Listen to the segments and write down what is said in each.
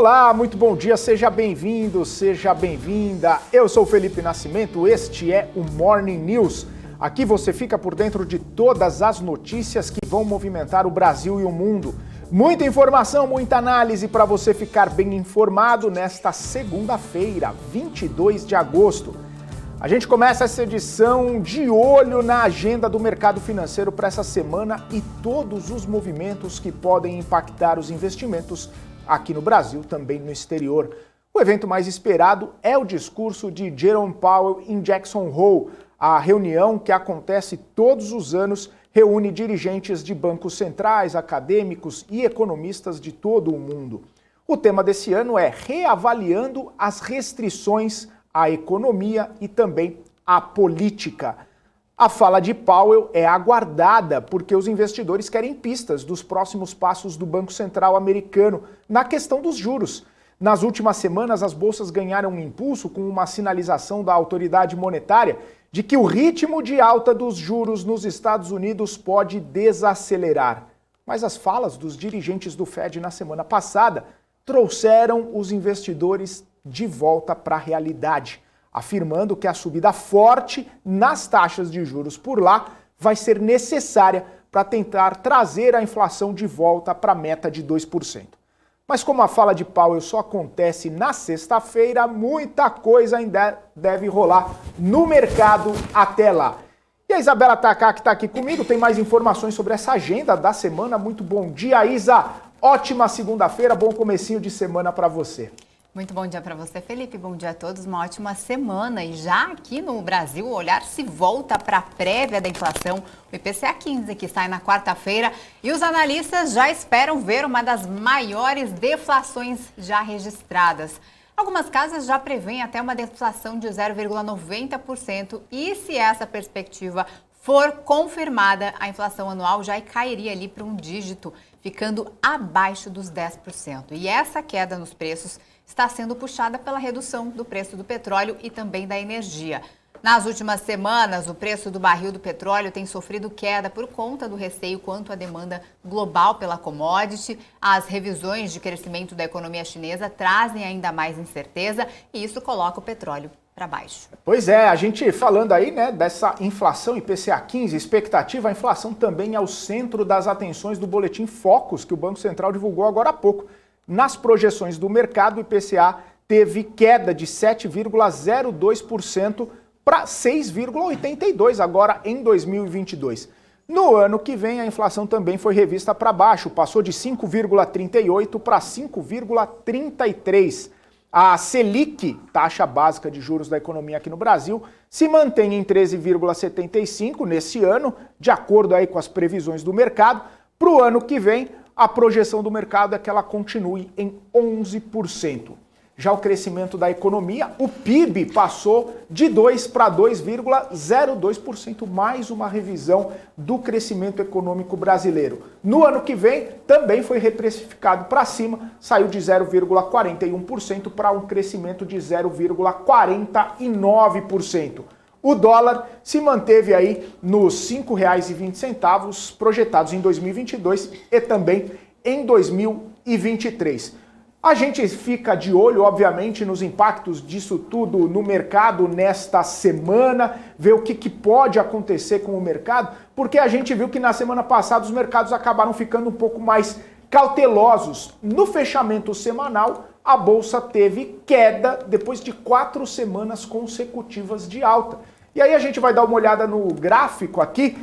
Olá, muito bom dia, seja bem-vindo, seja bem-vinda. Eu sou o Felipe Nascimento, este é o Morning News. Aqui você fica por dentro de todas as notícias que vão movimentar o Brasil e o mundo. Muita informação, muita análise para você ficar bem informado nesta segunda-feira, 22 de agosto. A gente começa essa edição de olho na agenda do mercado financeiro para essa semana e todos os movimentos que podem impactar os investimentos aqui no Brasil, também no exterior. O evento mais esperado é o discurso de Jerome Powell em Jackson Hole. A reunião, que acontece todos os anos, reúne dirigentes de bancos centrais, acadêmicos e economistas de todo o mundo. O tema desse ano é reavaliando as restrições à economia e também à política. A fala de Powell é aguardada porque os investidores querem pistas dos próximos passos do Banco Central americano na questão dos juros. Nas últimas semanas, as bolsas ganharam um impulso com uma sinalização da autoridade monetária de que o ritmo de alta dos juros nos Estados Unidos pode desacelerar. Mas as falas dos dirigentes do Fed na semana passada trouxeram os investidores de volta para a realidade, afirmando que a subida forte nas taxas de juros por lá vai ser necessária para tentar trazer a inflação de volta para a meta de 2%. Mas como a fala de Powell só acontece na sexta-feira, muita coisa ainda deve rolar no mercado até lá. E a Isabela Takaki está aqui comigo, tem mais informações sobre essa agenda da semana. Muito bom dia, Isa! Ótima segunda-feira, bom comecinho de semana para você. Muito bom dia para você, Felipe. Bom dia a todos. Uma ótima semana. E já aqui no Brasil, o olhar se volta para a prévia da inflação, o IPCA 15, que sai na quarta-feira. E os analistas já esperam ver uma das maiores deflações já registradas. Algumas casas já prevêem até uma deflação de 0,90%. E se essa perspectiva for confirmada, a inflação anual já cairia ali para um dígito, ficando abaixo dos 10%. E essa queda nos preços está sendo puxada pela redução do preço do petróleo e também da energia. Nas últimas semanas, o preço do barril do petróleo tem sofrido queda por conta do receio quanto à demanda global pela commodity. As revisões de crescimento da economia chinesa trazem ainda mais incerteza e isso coloca o petróleo para baixo. Pois é, a gente falando aí, né, dessa inflação IPCA 15, expectativa, a inflação também é o centro das atenções do boletim Focus, que o Banco Central divulgou agora há pouco. Nas projeções do mercado, o IPCA teve queda de 7,02% para 6,82% agora em 2022. No ano que vem, a inflação também foi revista para baixo, passou de 5,38% para 5,33%. A Selic, taxa básica de juros da economia aqui no Brasil, se mantém em 13,75% nesse ano, de acordo aí com as previsões do mercado. Para o ano que vem, a projeção do mercado é que ela continue em 11%. Já o crescimento da economia, o PIB passou de 2% para 2,02%, mais uma revisão do crescimento econômico brasileiro. No ano que vem, também foi reprecificado para cima, saiu de 0,41% para um crescimento de 0,49%. O dólar se manteve aí nos R$ 5,20, projetados em 2022 e também em 2023. A gente fica de olho, obviamente, nos impactos disso tudo no mercado nesta semana, ver o que pode acontecer com o mercado, porque a gente viu que na semana passada os mercados acabaram ficando um pouco mais cautelosos. No fechamento semanal, a bolsa teve queda depois de 4 semanas consecutivas de alta. E aí a gente vai dar uma olhada no gráfico aqui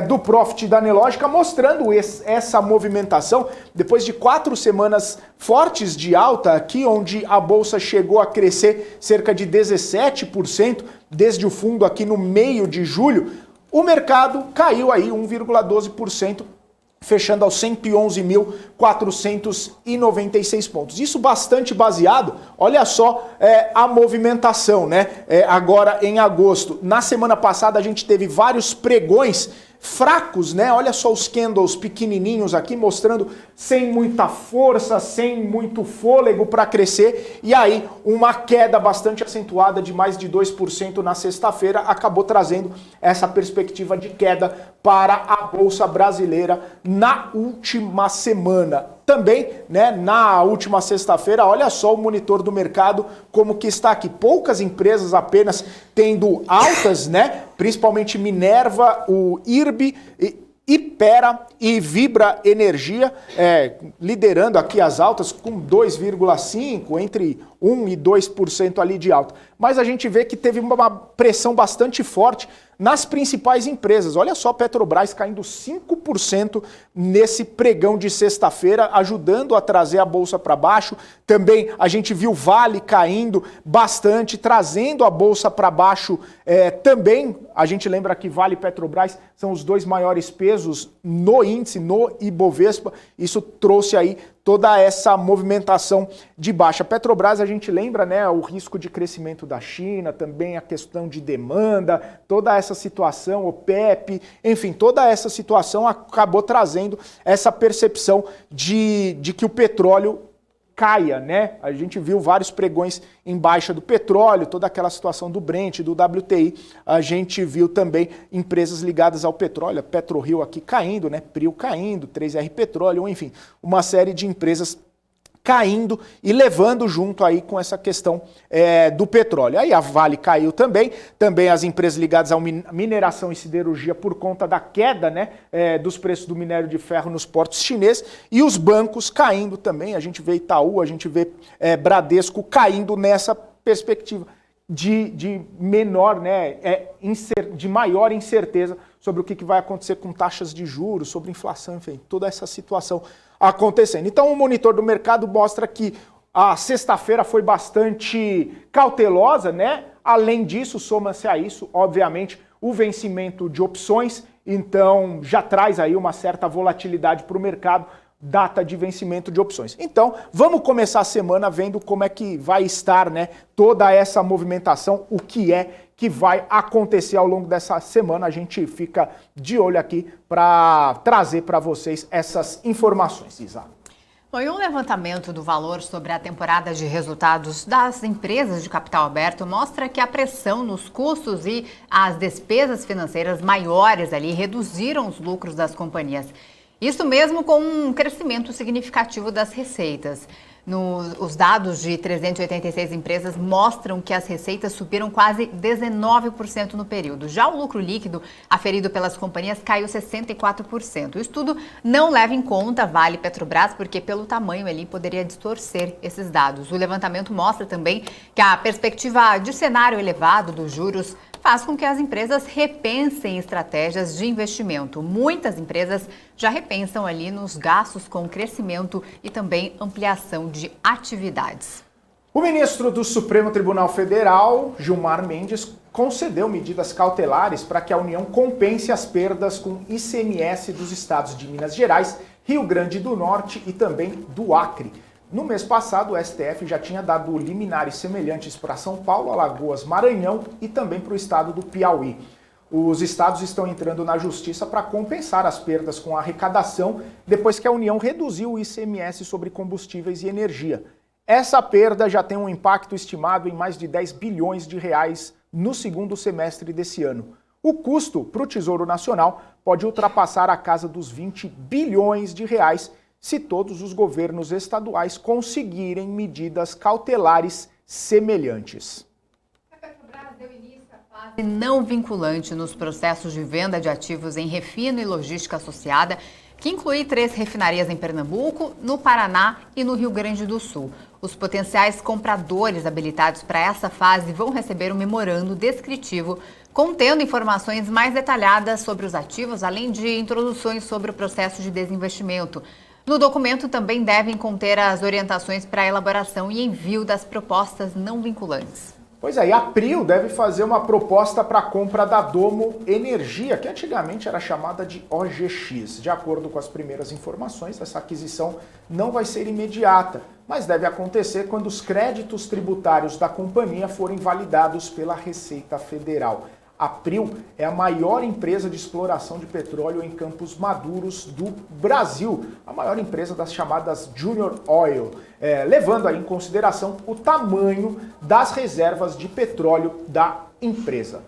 do Profit da Nelogica, mostrando essa movimentação depois de 4 semanas fortes de alta aqui, onde a bolsa chegou a crescer cerca de 17% desde o fundo aqui no meio de julho. O mercado caiu aí 1,12%. Fechando aos 111.496 pontos. Isso bastante baseado, olha só a movimentação, né? Agora em agosto. Na semana passada a gente teve vários pregões fracos, né? Olha só os candles pequenininhos aqui, mostrando sem muita força, sem muito fôlego para crescer. E aí, uma queda bastante acentuada de mais de 2% na sexta-feira acabou trazendo essa perspectiva de queda para a Bolsa Brasileira na última semana. Também, né, na última sexta-feira, olha só o monitor do mercado como que está aqui. Poucas empresas apenas tendo altas, né, principalmente Minerva, o IRB, Hypera e Vibra Energia, liderando aqui as altas com 2,5%, entre 1% e 2% ali de alta. Mas a gente vê que teve uma pressão bastante forte nas principais empresas. Olha só, Petrobras caindo 5% nesse pregão de sexta-feira, ajudando a trazer a bolsa para baixo. Também a gente viu Vale caindo bastante, trazendo a bolsa para baixo. Também a gente lembra que Vale e Petrobras são os dois maiores pesos no índice, no Ibovespa. Isso trouxe aí toda essa movimentação de baixa. Petrobras, a gente lembra, né, o risco de crescimento da China, também a questão de demanda, toda essa situação, OPEP, enfim, toda essa situação acabou trazendo essa percepção de que o petróleo caia, né? A gente viu vários pregões em baixa do petróleo, toda aquela situação do Brent, do WTI. A gente viu também empresas ligadas ao petróleo, a PetroRio aqui caindo, né? Prio caindo, 3R Petróleo, enfim, uma série de empresas caindo e levando junto aí com essa questão do petróleo. Aí a Vale caiu também as empresas ligadas à mineração e siderurgia por conta da queda, né, dos preços do minério de ferro nos portos chineses, e os bancos caindo também. A gente vê Itaú, a gente vê Bradesco caindo nessa perspectiva de menor, né, de maior incerteza sobre o que vai acontecer com taxas de juros, sobre inflação, enfim, toda essa situação acontecendo. Então, o monitor do mercado mostra que a sexta-feira foi bastante cautelosa, né? Além disso, soma-se a isso, obviamente, o vencimento de opções, então já traz aí uma certa volatilidade para o mercado, data de vencimento de opções. Então, vamos começar a semana vendo como é que vai estar, né, toda essa movimentação, o que vai acontecer ao longo dessa semana. A gente fica de olho aqui para trazer para vocês essas informações, Isa. Foi um levantamento do valor sobre a temporada de resultados das empresas de capital aberto mostra que a pressão nos custos e as despesas financeiras maiores ali reduziram os lucros das companhias. Isso mesmo com um crescimento significativo das receitas. Os dados de 386 empresas mostram que as receitas subiram quase 19% no período. Já o lucro líquido aferido pelas companhias caiu 64%. O estudo não leva em conta Vale e Petrobras, porque pelo tamanho ele poderia distorcer esses dados. O levantamento mostra também que a perspectiva de cenário elevado dos juros faz com que as empresas repensem estratégias de investimento. Muitas empresas já repensam ali nos gastos com crescimento e também ampliação de atividades. O ministro do Supremo Tribunal Federal, Gilmar Mendes, concedeu medidas cautelares para que a União compense as perdas com ICMS dos estados de Minas Gerais, Rio Grande do Norte e também do Acre. No mês passado, o STF já tinha dado liminares semelhantes para São Paulo, Alagoas, Maranhão e também para o estado do Piauí. Os estados estão entrando na justiça para compensar as perdas com a arrecadação depois que a União reduziu o ICMS sobre combustíveis e energia. Essa perda já tem um impacto estimado em mais de 10 bilhões de reais no segundo semestre desse ano. O custo para o Tesouro Nacional pode ultrapassar a casa dos 20 bilhões de reais se todos os governos estaduais conseguirem medidas cautelares semelhantes. A Petrobras deu início à fase não vinculante nos processos de venda de ativos em refino e logística associada, que inclui 3 refinarias em Pernambuco, no Paraná e no Rio Grande do Sul. Os potenciais compradores habilitados para essa fase vão receber um memorando descritivo contendo informações mais detalhadas sobre os ativos, além de introduções sobre o processo de desinvestimento. No documento também devem conter as orientações para a elaboração e envio das propostas não vinculantes. Pois é, e a Prio deve fazer uma proposta para a compra da Domo Energia, que antigamente era chamada de OGX. De acordo com as primeiras informações, essa aquisição não vai ser imediata, mas deve acontecer quando os créditos tributários da companhia forem validados pela Receita Federal. A Prio é a maior empresa de exploração de petróleo em Campos Maduros do Brasil, a maior empresa das chamadas Junior Oil, levando aí em consideração o tamanho das reservas de petróleo da empresa.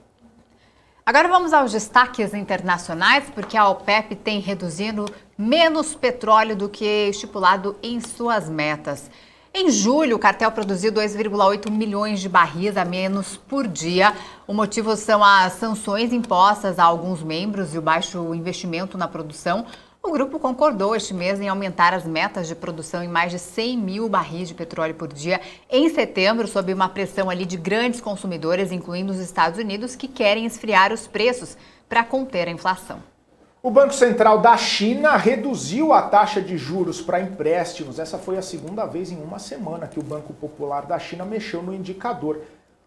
Agora vamos aos destaques internacionais, porque a OPEP tem reduzido menos petróleo do que estipulado em suas metas. Em julho, o cartel produziu 2,8 milhões de barris a menos por dia. O motivo são as sanções impostas a alguns membros e o baixo investimento na produção. O grupo concordou este mês em aumentar as metas de produção em mais de 100 mil barris de petróleo por dia em setembro, sob uma pressão ali de grandes consumidores, incluindo os Estados Unidos, que querem esfriar os preços para conter a inflação. O Banco Central da China reduziu a taxa de juros para empréstimos. Essa foi a segunda vez em uma semana que o Banco Popular da China mexeu no indicador.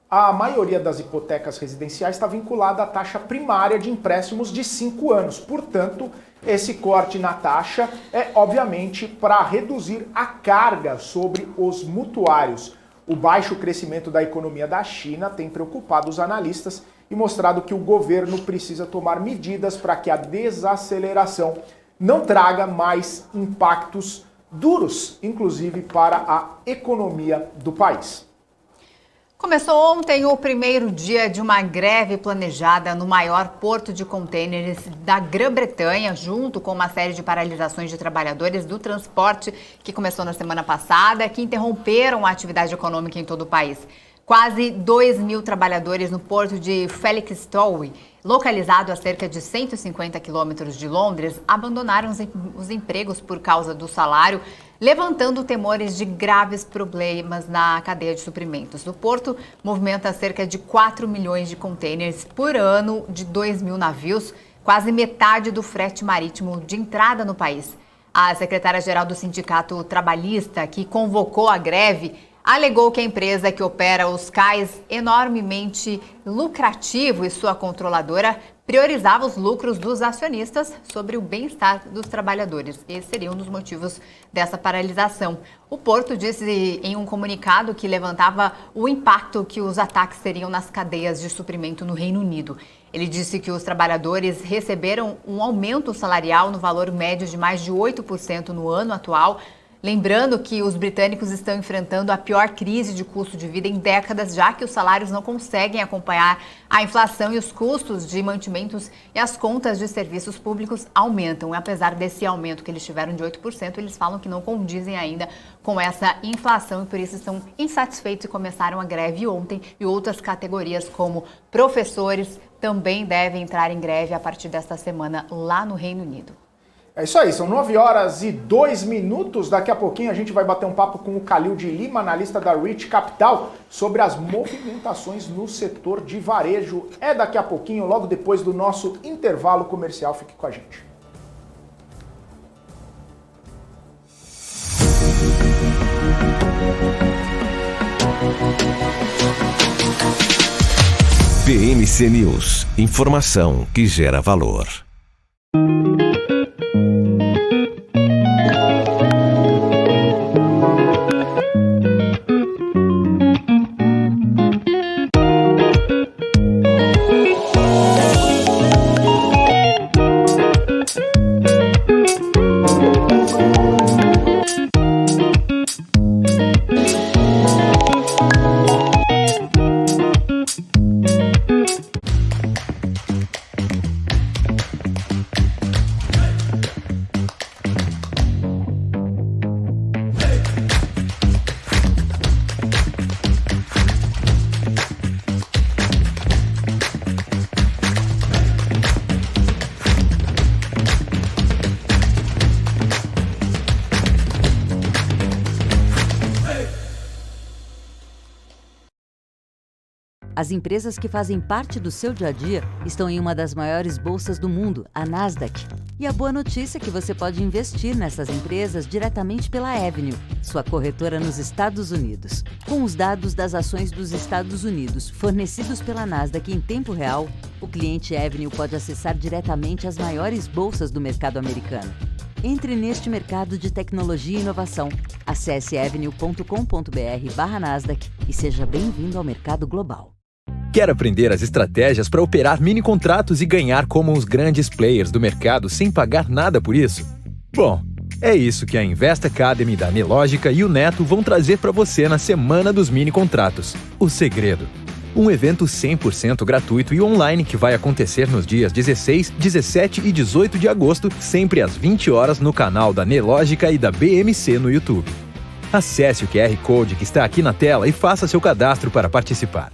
A maioria das hipotecas residenciais está vinculada à taxa primária de empréstimos de 5 anos. Portanto, esse corte na taxa é, obviamente, para reduzir a carga sobre os mutuários. O baixo crescimento da economia da China tem preocupado os analistas e mostrado que o governo precisa tomar medidas para que a desaceleração não traga mais impactos duros, inclusive para a economia do país. Começou ontem o primeiro dia de uma greve planejada no maior porto de contêineres da Grã-Bretanha, junto com uma série de paralisações de trabalhadores do transporte que começou na semana passada, que interromperam a atividade econômica em todo o país. Quase 2 mil trabalhadores no porto de Felixstowe, localizado a cerca de 150 quilômetros de Londres, abandonaram os empregos por causa do salário, levantando temores de graves problemas na cadeia de suprimentos. O porto movimenta cerca de 4 milhões de contêineres por ano de 2 mil navios, quase metade do frete marítimo de entrada no país. A secretária-geral do Sindicato Trabalhista, que convocou a greve, alegou que a empresa que opera os cais enormemente lucrativo e sua controladora priorizava os lucros dos acionistas sobre o bem-estar dos trabalhadores. Esse seria um dos motivos dessa paralisação. O porto disse em um comunicado que levantava o impacto que os ataques teriam nas cadeias de suprimento no Reino Unido. Ele disse que os trabalhadores receberam um aumento salarial no valor médio de mais de 8% no ano atual, lembrando que os britânicos estão enfrentando a pior crise de custo de vida em décadas, já que os salários não conseguem acompanhar a inflação e os custos de mantimentos e as contas de serviços públicos aumentam. Apesar desse aumento que eles tiveram de 8%, eles falam que não condizem ainda com essa inflação e por isso estão insatisfeitos e começaram a greve ontem. E outras categorias como professores também devem entrar em greve a partir desta semana lá no Reino Unido. É isso aí, são 9h02. Daqui a pouquinho a gente vai bater um papo com o Calil de Lima, analista da Rich Capital, sobre as movimentações no setor de varejo. É daqui a pouquinho, logo depois do nosso intervalo comercial. Fique com a gente. PMC News. Informação que gera valor. As empresas que fazem parte do seu dia a dia estão em uma das maiores bolsas do mundo, a Nasdaq. E a boa notícia é que você pode investir nessas empresas diretamente pela Avenue, sua corretora nos Estados Unidos. Com os dados das ações dos Estados Unidos fornecidos pela Nasdaq em tempo real, o cliente Avenue pode acessar diretamente as maiores bolsas do mercado americano. Entre neste mercado de tecnologia e inovação. Acesse avenue.com.br/Nasdaq e seja bem-vindo ao mercado global. Quer aprender as estratégias para operar mini contratos e ganhar como os grandes players do mercado sem pagar nada por isso? Bom, é isso que a Invest Academy da Nelogica e o Neto vão trazer para você na Semana dos Mini Contratos. O segredo. Um evento 100% gratuito e online que vai acontecer nos dias 16, 17 e 18 de agosto, sempre às 20 horas no canal da Nelógica e da BMC no YouTube. Acesse o QR Code que está aqui na tela e faça seu cadastro para participar.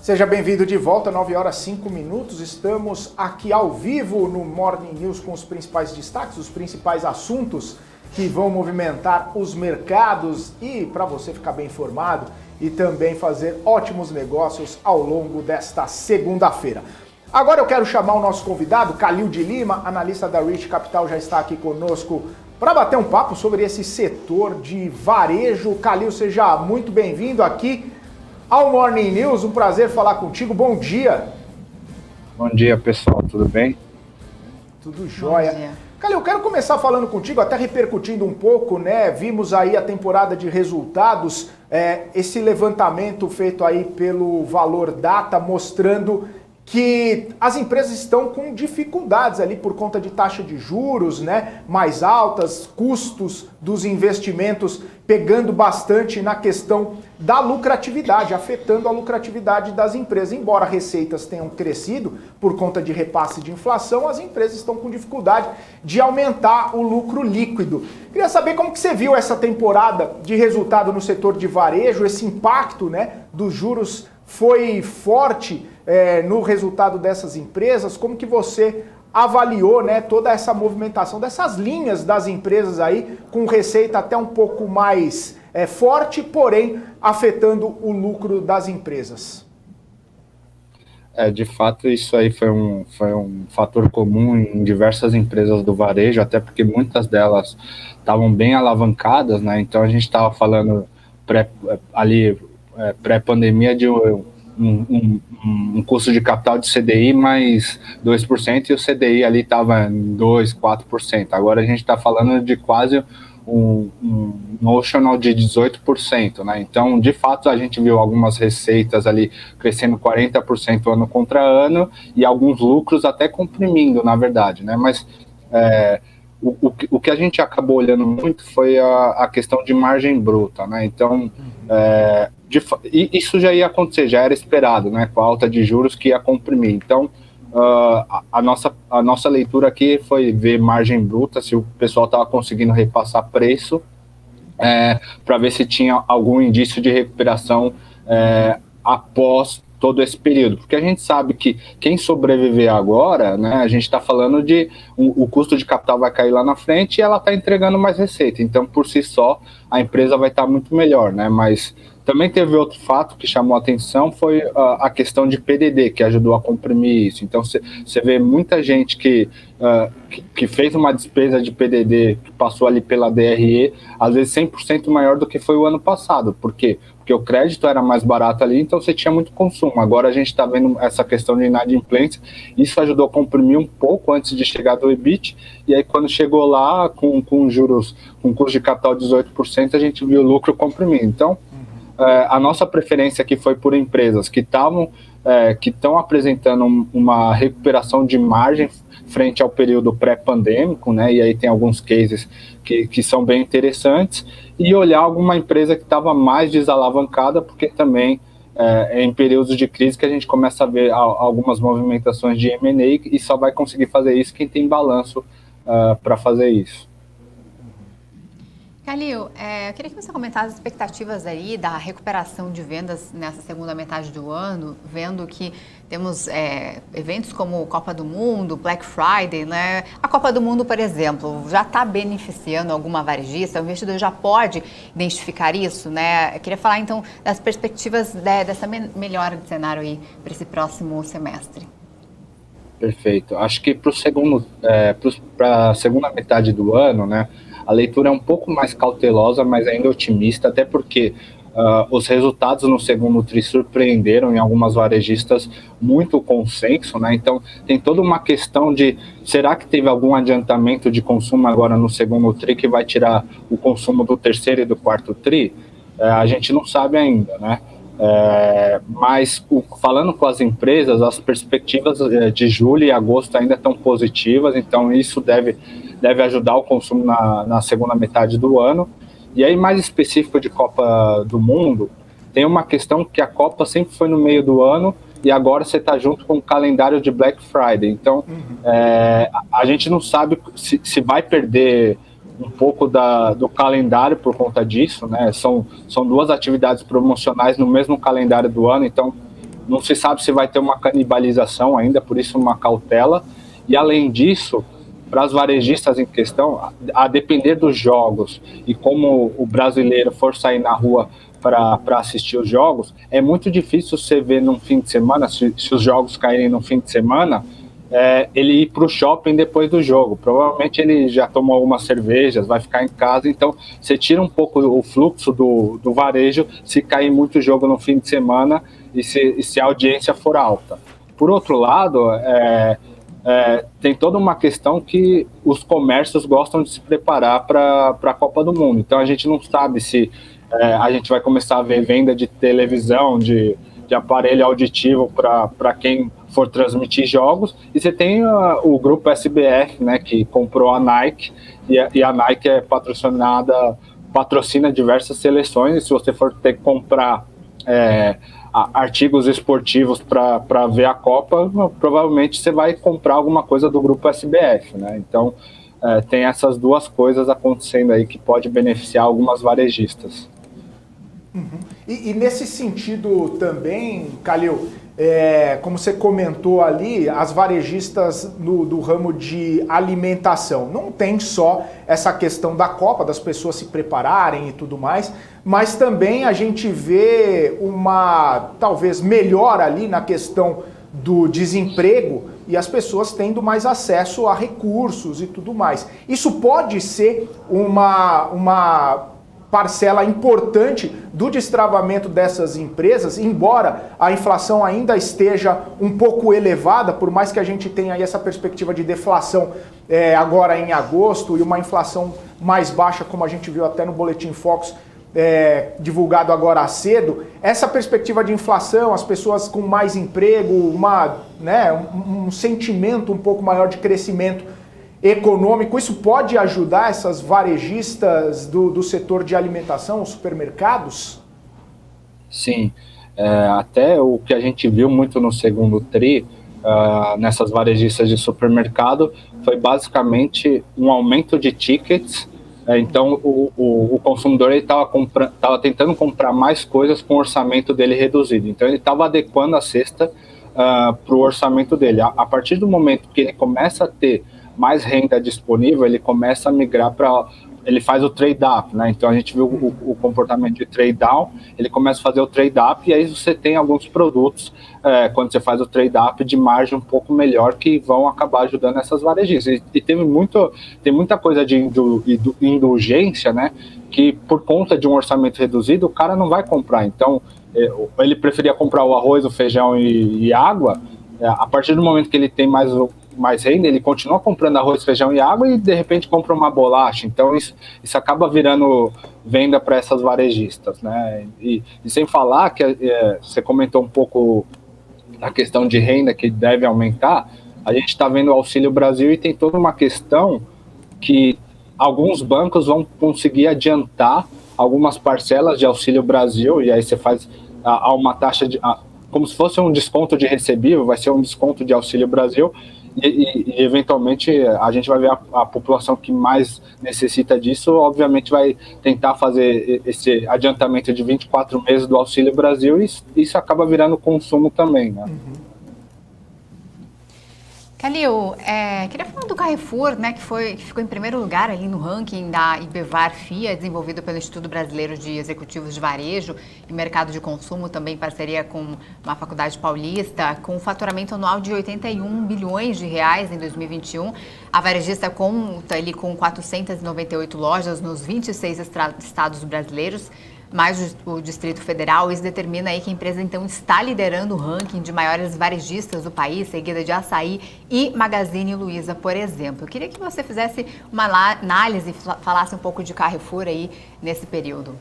Seja bem-vindo de volta, 9 horas 5 minutos. Estamos aqui ao vivo no Morning News com os principais destaques, os principais assuntos que vão movimentar os mercados e para você ficar bem informado e também fazer ótimos negócios ao longo desta segunda-feira. Agora eu quero chamar o nosso convidado, Calil de Lima, analista da Rich Capital, já está aqui conosco para bater um papo sobre esse setor de varejo. Calil, seja muito bem-vindo aqui ao Morning News, um prazer falar contigo, bom dia. Bom dia, pessoal, tudo bem? Tudo jóia. Calil, eu quero começar falando contigo, até repercutindo um pouco, né? Vimos aí a temporada de resultados, esse levantamento feito aí pelo Valor Data mostrando que as empresas estão com dificuldades ali por conta de taxa de juros, né, mais altas, custos dos investimentos pegando bastante na questão da lucratividade, afetando a lucratividade das empresas. Embora receitas tenham crescido por conta de repasse de inflação, as empresas estão com dificuldade de aumentar o lucro líquido. Queria saber como que você viu essa temporada de resultado no setor de varejo, esse impacto, né, dos juros foi forte no resultado dessas empresas. Como que você avaliou, né, toda essa movimentação dessas linhas das empresas aí, com receita até um pouco mais forte, porém afetando o lucro das empresas? De fato, isso aí foi um fator comum em diversas empresas do varejo, até porque muitas delas estavam bem alavancadas, né? Então a gente estava falando pré-pandemia de um custo de capital de CDI mais 2% e o CDI ali estava em 2%, 4%. Agora a gente está falando de quase um notional de 18%, né? Então, de fato, a gente viu algumas receitas ali crescendo 40% ano contra ano e alguns lucros até comprimindo, na verdade, né? Mas o que a gente acabou olhando muito foi a questão de margem bruta, né? Então, isso já ia acontecer, já era esperado, né? Com a alta de juros que ia comprimir. Então, a nossa leitura aqui foi ver margem bruta, se o pessoal estava conseguindo repassar preço, para ver se tinha algum indício de recuperação após todo esse período, porque a gente sabe que quem sobreviver agora, né, a gente está falando de o custo de capital vai cair lá na frente e ela está entregando mais receita, então por si só a empresa vai estar muito melhor, né, mas também teve outro fato que chamou a atenção, foi a questão de PDD, que ajudou a comprimir isso. Então, você vê muita gente que fez uma despesa de PDD, que passou ali pela DRE, às vezes 100% maior do que foi o ano passado. Por quê? Porque o crédito era mais barato ali, então você tinha muito consumo. Agora a gente está vendo essa questão de inadimplência, isso ajudou a comprimir um pouco antes de chegar do EBIT, e aí quando chegou lá, com juros, com custo de capital de 18%, a gente viu o lucro comprimir. Então, a nossa preferência aqui foi por empresas que estão apresentando uma recuperação de margem frente ao período pré-pandêmico, né? E aí tem alguns cases que são bem interessantes, e olhar alguma empresa que estava mais desalavancada, porque também em períodos de crise que a gente começa a ver algumas movimentações de M&A, e só vai conseguir fazer isso quem tem balanço para fazer isso. Calil, eu queria que você comentasse as expectativas aí da recuperação de vendas nessa segunda metade do ano, vendo que temos eventos como Copa do Mundo, Black Friday, né? A Copa do Mundo, por exemplo, já está beneficiando alguma varejista? O investidor já pode identificar isso, né? Eu queria falar, então, das perspectivas dessa melhora de cenário aí para esse próximo semestre. Perfeito. Acho que para a segunda metade do ano, né? A leitura é um pouco mais cautelosa, mas ainda otimista, até porque os resultados no segundo TRI surpreenderam em algumas varejistas muito o consenso, né? Então tem toda uma questão de, será que teve algum adiantamento de consumo agora no segundo TRI que vai tirar o consumo do terceiro e do quarto TRI? A gente não sabe ainda, né? Mas falando com as empresas, as perspectivas de julho e agosto ainda estão positivas, então isso deve ajudar o consumo na segunda metade do ano. E aí, mais específico de Copa do Mundo, tem uma questão que a Copa sempre foi no meio do ano e agora você está junto com o calendário de Black Friday. Então, a gente não sabe se vai perder um pouco do calendário por conta disso, né? São duas atividades promocionais no mesmo calendário do ano, então não se sabe se vai ter uma canibalização ainda, por isso uma cautela. E além disso, para as varejistas em questão, a depender dos jogos e como o brasileiro for sair na rua para assistir os jogos, é muito difícil você ver num fim de semana, se os jogos caírem no fim de semana, ele ir para o shopping depois do jogo. Provavelmente ele já tomou algumas cervejas, vai ficar em casa, então você tira um pouco o fluxo do varejo se cair muito jogo no fim de semana e se a audiência for alta. Por outro lado, tem toda uma questão que os comércios gostam de se preparar para a Copa do Mundo. Então a gente não sabe se a gente vai começar a ver venda de televisão, de aparelho auditivo para quem for transmitir jogos. E você tem o grupo SBF, né, que comprou a Nike, e a Nike patrocina diversas seleções, e se você for ter que comprar artigos esportivos para ver a Copa, provavelmente você vai comprar alguma coisa do grupo SBF, né? Então tem essas duas coisas acontecendo aí que pode beneficiar algumas varejistas. Uhum. E nesse sentido também, Calil, como você comentou ali, as varejistas do ramo de alimentação, não tem só essa questão da Copa, das pessoas se prepararem e tudo mais, mas também a gente vê uma, talvez, melhora ali na questão do desemprego e as pessoas tendo mais acesso a recursos e tudo mais. Isso pode ser uma parcela importante do destravamento dessas empresas, embora a inflação ainda esteja um pouco elevada, por mais que a gente tenha aí essa perspectiva de deflação agora em agosto e uma inflação mais baixa, como a gente viu até no Boletim Focus, divulgado agora cedo, essa perspectiva de inflação, as pessoas com mais emprego, um sentimento um pouco maior de crescimento econômico, isso pode ajudar essas varejistas do setor de alimentação, os supermercados? Sim, até o que a gente viu muito no segundo TRI, nessas varejistas de supermercado, foi basicamente um aumento de tickets. Então o consumidor estava tentando comprar mais coisas com o orçamento dele reduzido, então ele estava adequando a cesta para o orçamento dele. A partir do momento que ele começa a ter mais renda disponível, ele começa a migrar ele faz o trade-up, né? Então a gente viu o comportamento de trade-down, ele começa a fazer o trade-up, e aí você tem alguns produtos, quando você faz o trade-up, de margem um pouco melhor, que vão acabar ajudando essas varejistas. E tem muita coisa de indulgência, né? Que por conta de um orçamento reduzido, o cara não vai comprar. Então ele preferia comprar o arroz, o feijão e água. A partir do momento que ele tem mais renda, ele continua comprando arroz, feijão e água e de repente compra uma bolacha. Então isso acaba virando venda para essas varejistas, né? E sem falar que você comentou um pouco a questão de renda que deve aumentar. A gente está vendo o Auxílio Brasil e tem toda uma questão que alguns bancos vão conseguir adiantar algumas parcelas de Auxílio Brasil, e aí você faz uma taxa como se fosse um desconto de recebível, vai ser um desconto de Auxílio Brasil, e eventualmente a gente vai ver a população que mais necessita disso, obviamente vai tentar fazer esse adiantamento de 24 meses do Auxílio Brasil, e isso acaba virando consumo também, né? Uhum. Calil, queria falar do Carrefour, né, que ficou em primeiro lugar ali no ranking da IBEVAR-FIA, desenvolvido pelo Instituto Brasileiro de Executivos de Varejo e Mercado de Consumo, também em parceria com uma faculdade paulista, com um faturamento anual de 81 bilhões de reais em 2021. A varejista conta ali com 498 lojas nos 26 estados brasileiros, mais o Distrito Federal. Isso determina aí que a empresa então está liderando o ranking de maiores varejistas do país, seguida de Açaí e Magazine Luiza, por exemplo. Eu queria que você fizesse uma análise e falasse um pouco de Carrefour aí nesse período.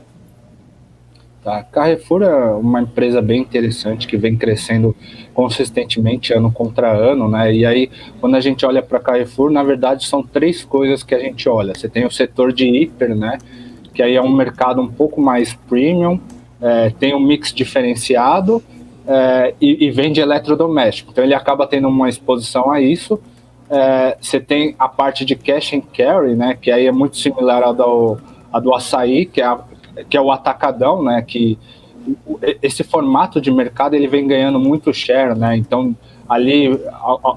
Tá. Carrefour é uma empresa bem interessante que vem crescendo consistentemente ano contra ano, né? E aí, quando a gente olha para Carrefour, na verdade são três coisas que a gente olha. Você tem o setor de hiper, né? Que aí é um mercado um pouco mais premium, tem um mix diferenciado e vende eletrodoméstico. Então ele acaba tendo uma exposição a isso. Você tem a parte de cash and carry, né, que aí é muito similar à do açaí, que é o atacadão, né, que esse formato de mercado ele vem ganhando muito share, né, então ali,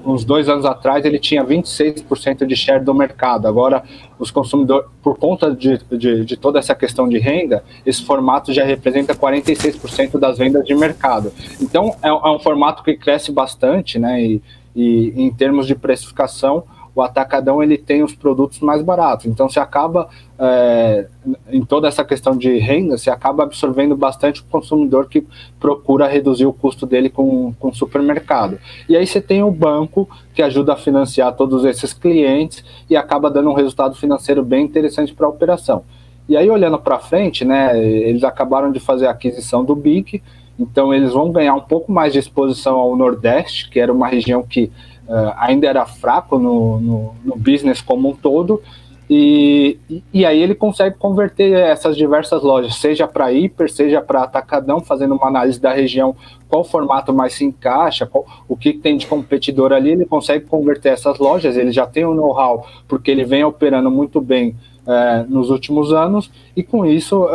uns 2 anos atrás, ele tinha 26% de share do mercado. Agora, os consumidores, por conta de toda essa questão de renda, esse formato já representa 46% das vendas de mercado. Então, é um formato que cresce bastante, né? E em termos de precificação, o atacadão ele tem os produtos mais baratos. Então, você acaba, em toda essa questão de renda, você acaba absorvendo bastante o consumidor que procura reduzir o custo dele com o supermercado. E aí você tem o banco que ajuda a financiar todos esses clientes e acaba dando um resultado financeiro bem interessante para a operação. E aí, olhando para frente, né, eles acabaram de fazer a aquisição do BIG, então eles vão ganhar um pouco mais de exposição ao Nordeste, que era uma região que ainda era fraco no business como um todo, e aí ele consegue converter essas diversas lojas, seja para hiper, seja para atacadão, fazendo uma análise da região, qual formato mais se encaixa, o que tem de competidor ali, ele consegue converter essas lojas, ele já tem o know-how, porque ele vem operando muito bem nos últimos anos, e com isso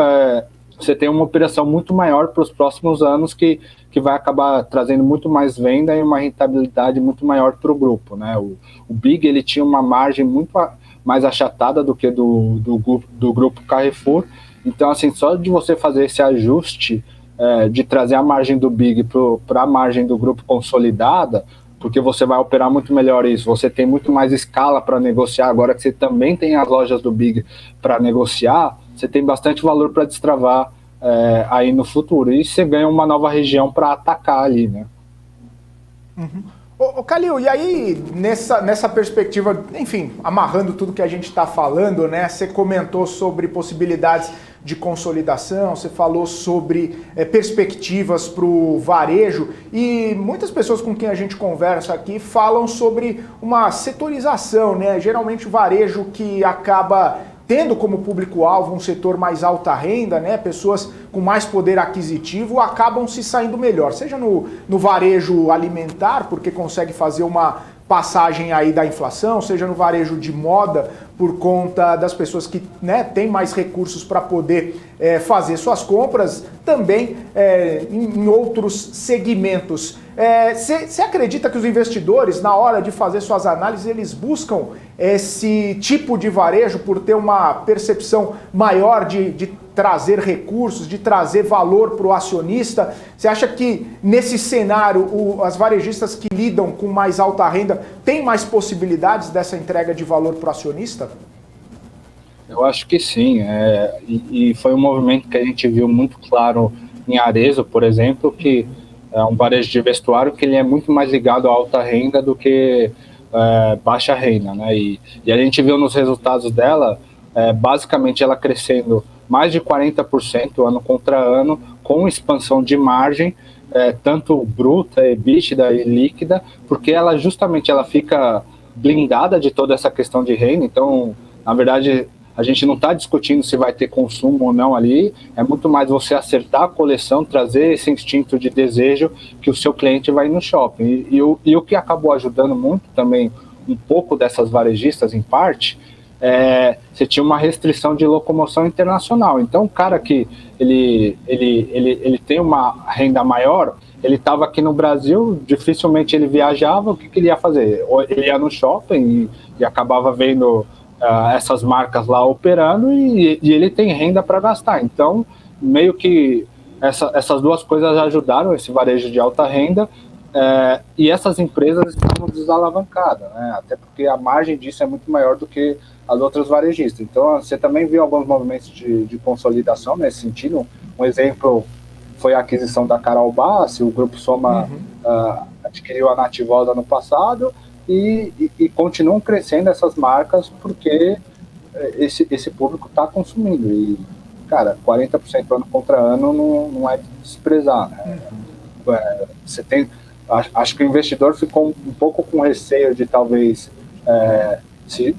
você tem uma operação muito maior para os próximos anos que vai acabar trazendo muito mais venda e uma rentabilidade muito maior para o grupo, né? O BIG ele tinha uma margem muito mais achatada do que do grupo Carrefour, então assim, só de você fazer esse ajuste de trazer a margem do BIG para a margem do grupo consolidada, porque você vai operar muito melhor isso, você tem muito mais escala para negociar, agora que você também tem as lojas do BIG para negociar, você tem bastante valor para destravar aí no futuro, e você ganha uma nova região para atacar ali, né? Uhum. Ô Calil, e aí nessa perspectiva, enfim, amarrando tudo que a gente está falando, né? Você comentou sobre possibilidades de consolidação, você falou sobre perspectivas para o varejo, e muitas pessoas com quem a gente conversa aqui falam sobre uma setorização, né? Geralmente o varejo que acaba tendo como público-alvo um setor mais alta renda, né, pessoas com mais poder aquisitivo acabam se saindo melhor, seja no varejo alimentar, porque consegue fazer uma passagem aí da inflação, seja no varejo de moda, por conta das pessoas que, né, têm mais recursos para poder fazer suas compras, também em outros segmentos. Você acredita que os investidores, na hora de fazer suas análises, eles buscam esse tipo de varejo por ter uma percepção maior de trazer recursos, de trazer valor para o acionista? Você acha que nesse cenário as varejistas que lidam com mais alta renda têm mais possibilidades dessa entrega de valor para o acionista? Eu acho que sim, e foi um movimento que a gente viu muito claro em Arezzo, por exemplo, que é um varejo de vestuário que ele é muito mais ligado à alta renda do que baixa renda, né? E a gente viu nos resultados dela, basicamente ela crescendo mais de 40% ano contra ano, com expansão de margem, tanto bruta, EBITDA e líquida, porque ela justamente ela fica blindada de toda essa questão de renda. Então, na verdade, a gente não está discutindo se vai ter consumo ou não ali, é muito mais você acertar a coleção, trazer esse instinto de desejo que o seu cliente vai no shopping. E o que acabou ajudando muito também, um pouco dessas varejistas em parte, você tinha uma restrição de locomoção internacional. Então, o cara que ele tem uma renda maior, ele estava aqui no Brasil, dificilmente ele viajava, o que ele ia fazer? Ele ia no shopping e acabava vendo essas marcas lá operando e ele tem renda para gastar. Então, meio que essas duas coisas ajudaram esse varejo de alta renda, e essas empresas estão desalavancadas, né? Até porque a margem disso é muito maior do que as outras varejistas. Então, você também viu alguns movimentos de consolidação nesse sentido. Um exemplo foi a aquisição da Carol Bassi, o Grupo Soma adquiriu a Nativosa no passado, e continuam crescendo essas marcas porque esse público está consumindo. E, cara, 40% ano contra ano não é de desprezar, né? Você tem, acho que o investidor ficou um pouco com receio de talvez se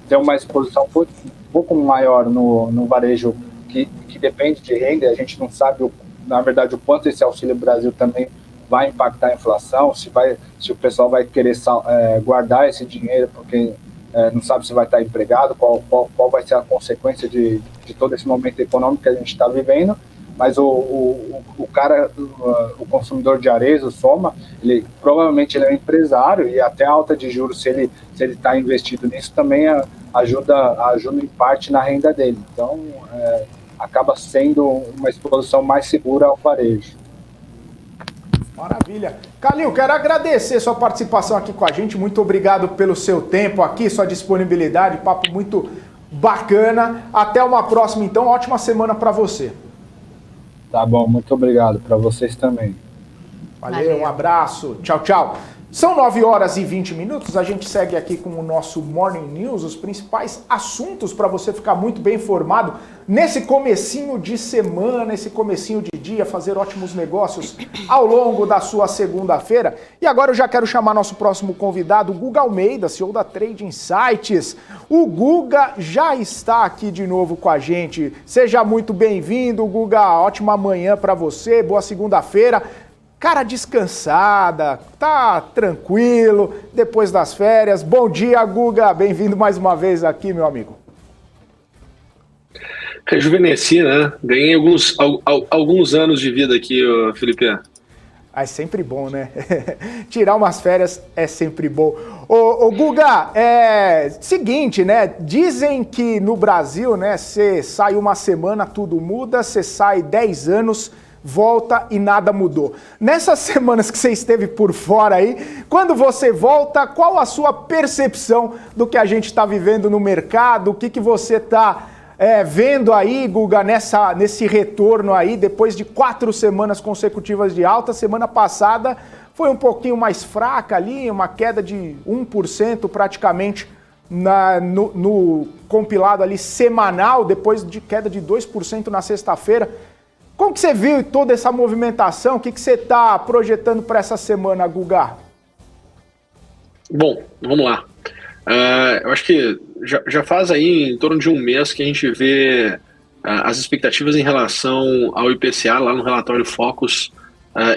ter uma exposição um pouco maior no varejo que depende de renda, a gente não sabe na verdade, o quanto esse Auxílio Brasil também vai impactar a inflação, se o pessoal vai querer guardar esse dinheiro porque não sabe se vai estar empregado, qual vai ser a consequência de todo esse momento econômico que a gente está vivendo. Mas o consumidor de Arezzo, Soma, provavelmente ele é um empresário, e até a alta de juros, se ele está investido nisso, também ajuda em parte na renda dele. Então, acaba sendo uma exposição mais segura ao varejo. Maravilha. Calil, quero agradecer sua participação aqui com a gente. Muito obrigado pelo seu tempo aqui, sua disponibilidade, papo muito bacana. Até uma próxima, então. Ótima semana para você. Tá bom, muito obrigado. Para vocês também. Valeu, um abraço. Tchau, tchau. São 9h20. A gente segue aqui com o nosso Morning News, os principais assuntos para você ficar muito bem informado nesse comecinho de semana, esse comecinho de dia, fazer ótimos negócios ao longo da sua segunda-feira. E agora eu já quero chamar nosso próximo convidado, o Guga Almeida, CEO da Trade Insights. O Guga já está aqui de novo com a gente. Seja muito bem-vindo, Guga. Ótima manhã para você, boa segunda-feira. Cara descansada, tá tranquilo, depois das férias. Bom dia, Guga, bem-vindo mais uma vez aqui, meu amigo. Rejuvenesci, né? Ganhei alguns anos de vida aqui, Felipe. É sempre bom, né? Tirar umas férias é sempre bom. Ô Guga, seguinte, né? Dizem que no Brasil, né, você sai uma semana, tudo muda, você sai 10 anos... volta e nada mudou. Nessas semanas que você esteve por fora aí, quando você volta, qual a sua percepção do que a gente está vivendo no mercado? O que você está vendo aí, Guga, nesse retorno aí, depois de 4 semanas consecutivas de alta? Semana passada foi um pouquinho mais fraca ali, uma queda de 1% praticamente no compilado ali semanal, depois de queda de 2% na sexta-feira. Como que você viu toda essa movimentação? O que você está projetando para essa semana, Guga? Bom, vamos lá. Eu acho que já faz aí em torno de um mês que a gente vê as expectativas em relação ao IPCA lá no relatório Focus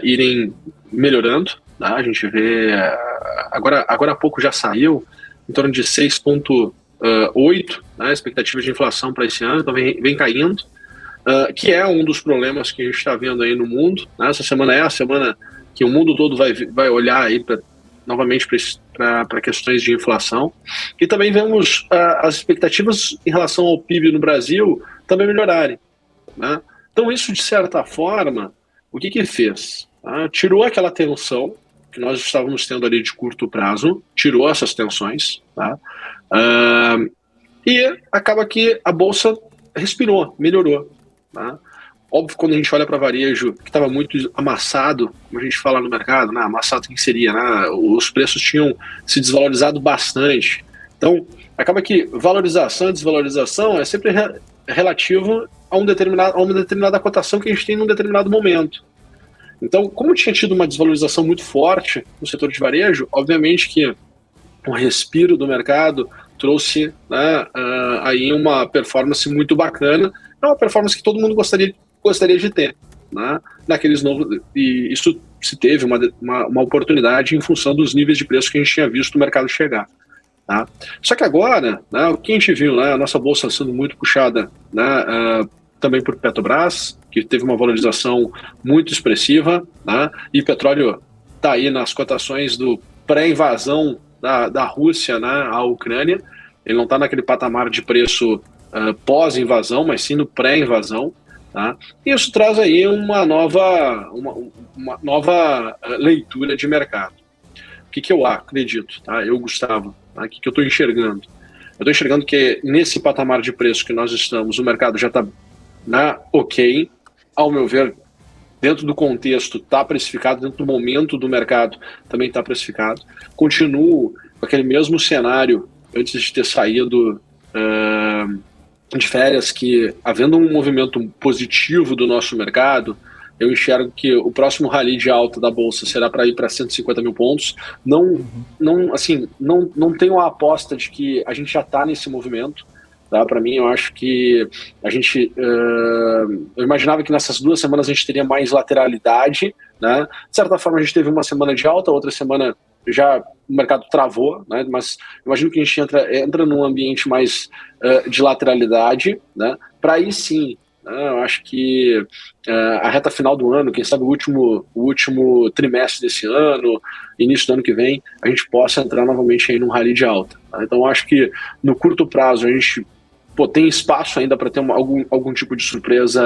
irem melhorando. Tá? A gente vê, agora há pouco já saiu, em torno de 6,8, né, expectativas de inflação para esse ano, então vem caindo. Que é um dos problemas que a gente está vendo aí no mundo. Né? Essa semana é a semana que o mundo todo vai olhar aí novamente para questões de inflação. E também vemos as expectativas em relação ao PIB no Brasil também melhorarem. Né? Então isso, de certa forma, o que fez? Tirou aquela tensão que nós estávamos tendo ali de curto prazo, tirou essas tensões, tá? E acaba que a Bolsa respirou, melhorou. Tá? Óbvio, quando a gente olha para varejo, que estava muito amassado, como a gente fala no mercado, né? Amassado quem seria? Né? Os preços tinham se desvalorizado bastante. Então, acaba que valorização e desvalorização é sempre relativo a uma determinada cotação que a gente tem num determinado momento. Então, como tinha tido uma desvalorização muito forte no setor de varejo, obviamente que o respiro do mercado trouxe, né, aí uma performance muito bacana. É uma performance que todo mundo gostaria de ter, né? Naqueles novos, e isso se teve uma oportunidade em função dos níveis de preço que a gente tinha visto o mercado chegar. Tá? Só que agora, né, o que a gente viu, né, a nossa bolsa sendo muito puxada, né, também por Petrobras, que teve uma valorização muito expressiva, né, e petróleo está aí nas cotações do pré-invasão da Rússia, né, à Ucrânia. Ele não está naquele patamar de preço pós-invasão, mas sim no pré-invasão. Tá? E isso traz aí uma nova leitura de mercado. O que eu acredito? Tá? Eu, Gustavo, tá? O que eu estou enxergando? Eu estou enxergando que nesse patamar de preço que nós estamos, o mercado já está ok, ao meu ver, dentro do contexto está precificado, dentro do momento do mercado também está precificado. Continuo com aquele mesmo cenário antes de ter saído de férias, que havendo um movimento positivo do nosso mercado, eu enxergo que o próximo rally de alta da Bolsa será para ir para 150 mil pontos. Não tenho a aposta de que a gente já está nesse movimento. Tá? Para mim, eu acho que a gente... eu imaginava que nessas 2 semanas a gente teria mais lateralidade, né? De certa forma, a gente teve uma semana de alta, outra semana já o mercado travou, né? Mas imagino que a gente entra num ambiente mais de lateralidade, né? Para aí sim, eu acho que a reta final do ano, quem sabe o último trimestre desse ano, início do ano que vem, a gente possa entrar novamente aí num rally de alta. Tá? Então, eu acho que no curto prazo a gente tem espaço ainda para ter algum tipo de surpresa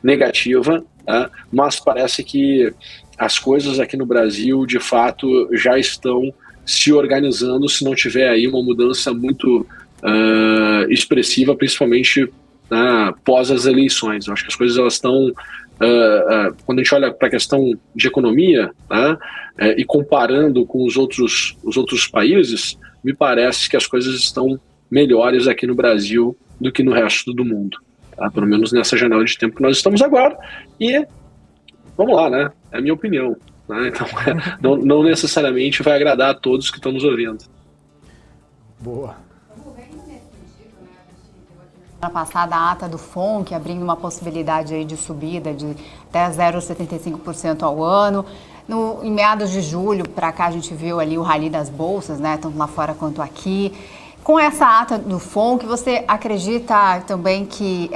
negativa, tá? Mas parece que as coisas aqui no Brasil, de fato, já estão se organizando se não tiver aí uma mudança muito expressiva, principalmente pós as eleições. Eu acho que as coisas elas estão, quando a gente olha para a questão de economia, e comparando com os outros países, me parece que as coisas estão melhores aqui no Brasil do que no resto do mundo, tá? Pelo menos nessa janela de tempo que nós estamos agora. E vamos lá, né? É a minha opinião, né? Então, não necessariamente vai agradar a todos que estão nos ouvindo. Boa. Semana passada, a ata do FONC abrindo uma possibilidade aí de subida de até 0,75% ao ano. Em meados de julho, para cá, a gente viu ali o rally das bolsas, né? Tanto lá fora quanto aqui. Com essa ata do FONC, você acredita também que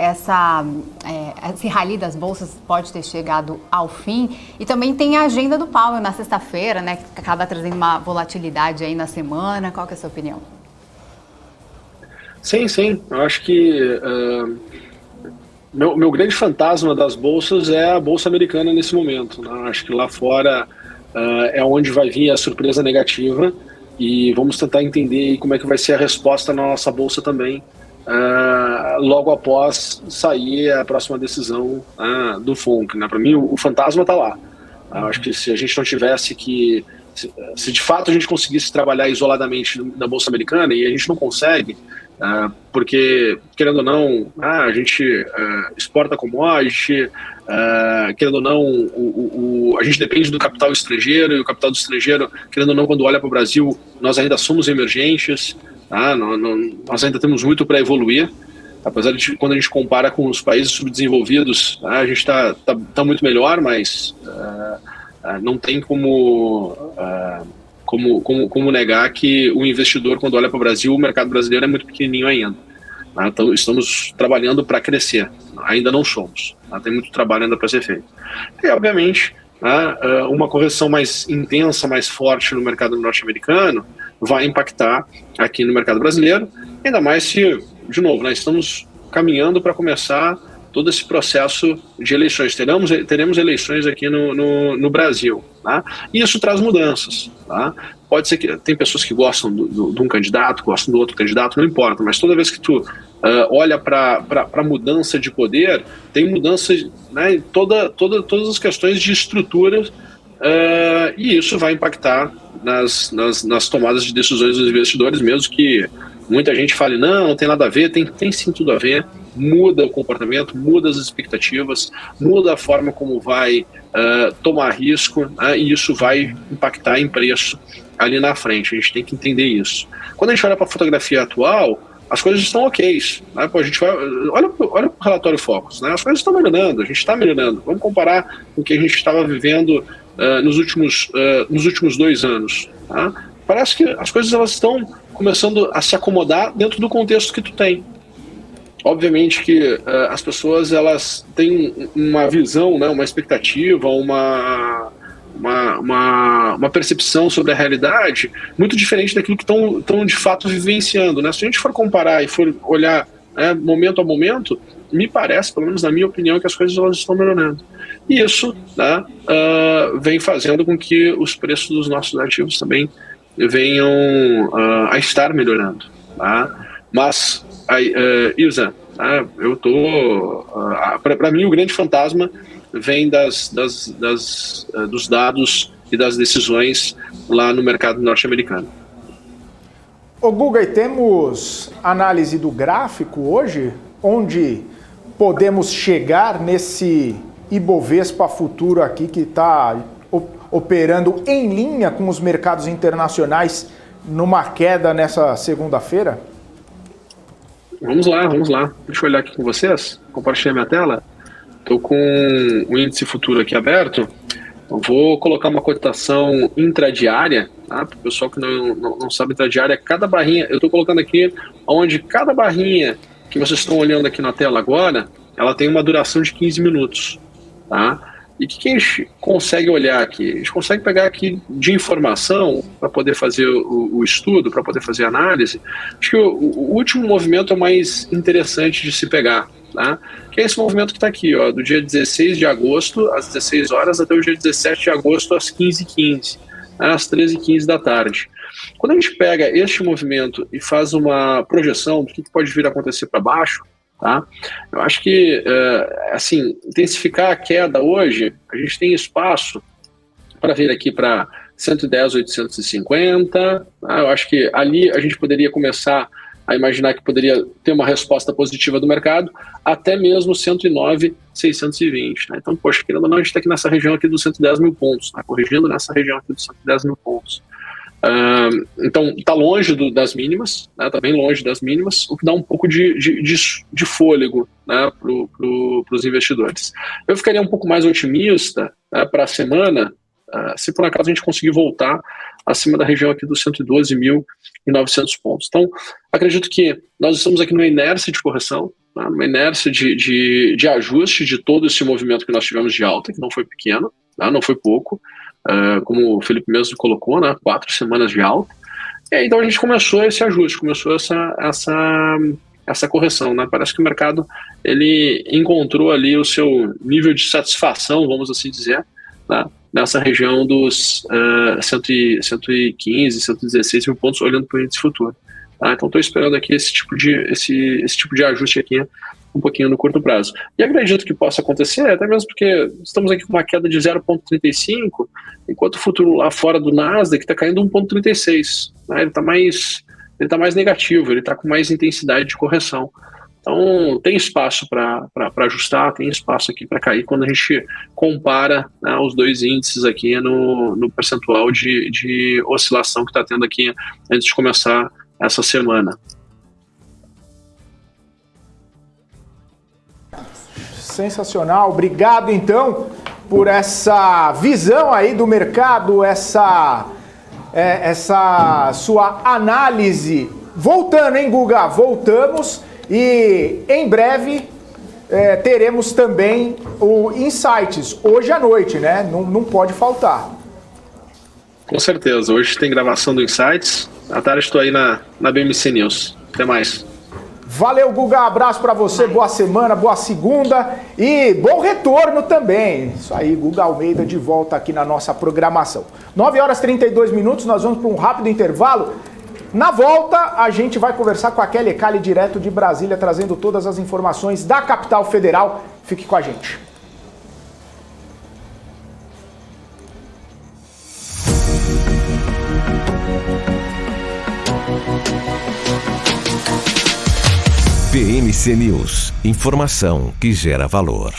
esse rally das bolsas pode ter chegado ao fim? E também tem a agenda do Powell na sexta-feira, né? Que acaba trazendo uma volatilidade aí na semana. Qual que é a sua opinião? Sim. Eu acho que meu grande fantasma das bolsas é a bolsa americana nesse momento, né? Acho que lá fora é onde vai vir a surpresa negativa e vamos tentar entender como é que vai ser a resposta na nossa bolsa também logo após sair a próxima decisão do FONC, né? Para mim o fantasma está lá. Eu acho que se a gente não tivesse que... Se de fato a gente conseguisse trabalhar isoladamente na bolsa americana, e a gente não consegue, porque, querendo ou não, a gente exporta commodity, querendo ou não, a gente depende do capital estrangeiro, e o capital do estrangeiro, querendo ou não, quando olha para o Brasil, nós ainda somos emergentes, nós ainda temos muito para evoluir, apesar de quando a gente compara com os países subdesenvolvidos, a gente tá muito melhor, mas não tem como negar que o investidor, quando olha para o Brasil, o mercado brasileiro é muito pequenininho ainda. Então, estamos trabalhando para crescer. Ainda não somos. Tem muito trabalho ainda para ser feito. E, obviamente, uma correção mais intensa, mais forte no mercado norte-americano vai impactar aqui no mercado brasileiro, ainda mais se, de novo, nós estamos caminhando para começar todo esse processo de eleições. Teremos eleições aqui no Brasil, tá? E isso traz mudanças, tá? Pode ser que tem pessoas que gostam de um candidato, gostam do outro candidato, não importa, mas toda vez que tu olha para a mudança de poder, tem mudanças, né, em todas as questões de estrutura, e isso vai impactar nas tomadas de decisões dos investidores, mesmo que muita gente fale, não tem nada a ver, tem sim tudo a ver. Muda o comportamento, muda as expectativas, muda a forma como vai tomar risco, e isso vai impactar em preço ali na frente. A gente tem que entender isso. Quando a gente olha para a fotografia atual, as coisas estão ok, né? Pô, a gente olha para o relatório Focus, né? As coisas estão melhorando, a gente está melhorando. Vamos comparar com o que a gente estava vivendo nos últimos 2 anos. Tá? Parece que as coisas elas estão começando a se acomodar dentro do contexto que tu tem. Obviamente que as pessoas elas têm uma visão, né, uma expectativa, uma percepção sobre a realidade muito diferente daquilo que estão de fato vivenciando, né? Se a gente for comparar e for olhar momento a momento, me parece, pelo menos na minha opinião, que as coisas elas estão melhorando. E isso, né, vem fazendo com que os preços dos nossos ativos também venham a estar melhorando. Tá? Mas, Ilza, eu tô... para mim, o grande fantasma vem dos dados e das decisões lá no mercado norte-americano. Ô Guga, e temos análise do gráfico hoje, onde podemos chegar nesse Ibovespa futuro aqui que está operando em linha com os mercados internacionais numa queda nessa segunda-feira? Vamos lá. Deixa eu olhar aqui com vocês. Compartilhar minha tela. Estou com o índice futuro aqui aberto. Eu vou colocar uma cotação intradiária, tá? Para o pessoal que não sabe, intradiária, cada barrinha, eu estou colocando aqui onde cada barrinha que vocês estão olhando aqui na tela agora, ela tem uma duração de 15 minutos, tá? E o que a gente consegue olhar aqui? A gente consegue pegar aqui de informação para poder fazer o estudo, para poder fazer a análise. Acho que o último movimento é o mais interessante de se pegar, tá? Que é esse movimento que está aqui, ó, do dia 16 de agosto, às 16 horas, até o dia 17 de agosto, às 15h15, às 13h15 da tarde. Quando a gente pega este movimento e faz uma projeção do que pode vir a acontecer para baixo, tá? Eu acho que, assim, intensificar a queda hoje, a gente tem espaço para vir aqui para 110.850, tá? Eu acho que ali a gente poderia começar a imaginar que poderia ter uma resposta positiva do mercado, até mesmo 109.620. Né? Então, poxa, querendo ou não, a gente está aqui nessa região aqui dos 110 mil pontos, tá? Corrigindo nessa região aqui dos 110 mil pontos. Então, está longe das mínimas, né? Tá bem longe das mínimas, o que dá um pouco de fôlego, né, para os investidores. Eu ficaria um pouco mais otimista, né, para a semana, se por acaso a gente conseguir voltar acima da região aqui dos 112.900 pontos. Então, acredito que nós estamos aqui numa inércia de correção, tá? Numa inércia de ajuste de todo esse movimento que nós tivemos de alta, que não foi pequeno, tá? Não foi pouco, como o Felipe mesmo colocou, né? 4 semanas de alta. E aí, então a gente começou esse ajuste, começou essa correção, né? Parece que o mercado ele encontrou ali o seu nível de satisfação, vamos assim dizer, tá? Nessa região dos 115, 116 mil pontos, olhando para o índice futuro. Tá? Então, estou esperando aqui esse tipo de ajuste aqui um pouquinho no curto prazo. E acredito que possa acontecer, até mesmo porque estamos aqui com uma queda de 0,35, enquanto o futuro lá fora do Nasdaq está caindo 1,36. Né? Ele está mais negativo, ele está com mais intensidade de correção. Então, tem espaço para ajustar, tem espaço aqui para cair quando a gente compara, né, os dois índices aqui no percentual de oscilação que está tendo aqui antes de começar essa semana. Sensacional, obrigado então por essa visão aí do mercado, essa sua análise. Voltando, hein, Guga? Voltamos. E em breve teremos também o Insights, hoje à noite, né? Não pode faltar. Com certeza, hoje tem gravação do Insights. À tarde estou aí na BMC News. Até mais. Valeu, Guga, abraço para você, boa semana, boa segunda e bom retorno também. Isso aí, Guga Almeida de volta aqui na nossa programação. 9h32, nós vamos para um rápido intervalo. Na volta, a gente vai conversar com a Kelly Cali, direto de Brasília, trazendo todas as informações da capital federal. Fique com a gente. BMC News, informação que gera valor.